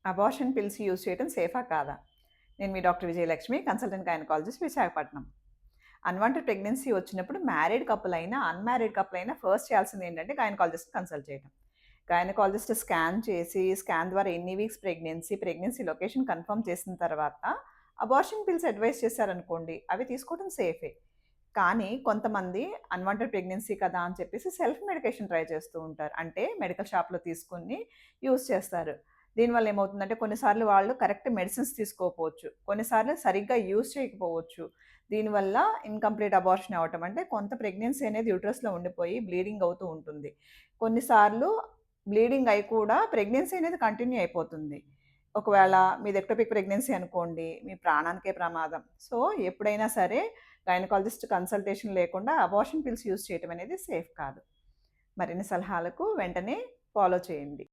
Abortion pills use చేయడం సేఫా కాదా? నేను మీ doctor Vijayalakshmi, consultant gynaecologist, Visakhapatnam. Unwanted pregnancy వచ్చినప్పుడు మ్యారీడ్ కపుల్ అయినా, అన్‌మ్యారీడ్ కపుల్ అయినా ఫస్ట్ చేయాల్సింది ఏంటంటే గైనకాలజిస్ట్‌ని కన్సల్ట్ చేయడం. గైనకాలజిస్ట్ స్కాన్ చేసి, స్కాన్ ద్వారా ఎన్ని weeks pregnancy, pregnancy location confirm చేసిన తర్వాత అబార్షన్ పిల్స్ అడ్వైస్ చేశారనుకోండి, అవి తీసుకోవడం సేఫే. కానీ కొంతమంది అన్‌వాంటెడ్ ప్రెగ్నెన్సీ కదా అని చెప్పేసి సెల్ఫ్ మెడికేషన్ ట్రై చేస్తూ ఉంటారు. అంటే మెడికల్ షాప్‌లో తీసుకొని యూజ్ చేస్తారు. దీనివల్ల ఏమవుతుందంటే కొన్నిసార్లు వాళ్ళు కరెక్ట్ మెడిసిన్స్ తీసుకోకపోవచ్చు. కొన్నిసార్లు సరిగ్గా యూజ్ చేయకపోవచ్చు. దీనివల్ల ఇన్‌కంప్లీట్ అబార్షన్ అవ్వటం. అంటే కొంత ప్రెగ్నెన్సీ అనేది యూట్రస్‌లో ఉండిపోయి బ్లీడింగ్ అవుతూ ఉంటుంది. కొన్నిసార్లు బ్లీడింగ్ అయ్యి కూడా ప్రెగ్నెన్సీ అనేది కంటిన్యూ అయిపోతుంది. ఒకవేళ మీది ఎక్టోపిక్ ప్రెగ్నెన్సీ అనుకోండి, మీ ప్రాణానికే ప్రమాదం. సో, ఎప్పుడైనా సరే గైనకాలజిస్ట్ కన్సల్టేషన్ లేకుండా అబార్షన్ పిల్స్ యూజ్ చేయటం అనేది సేఫ్ కాదు. మరిన్ని సలహాలకు వెంటనే ఫాలో చేయండి.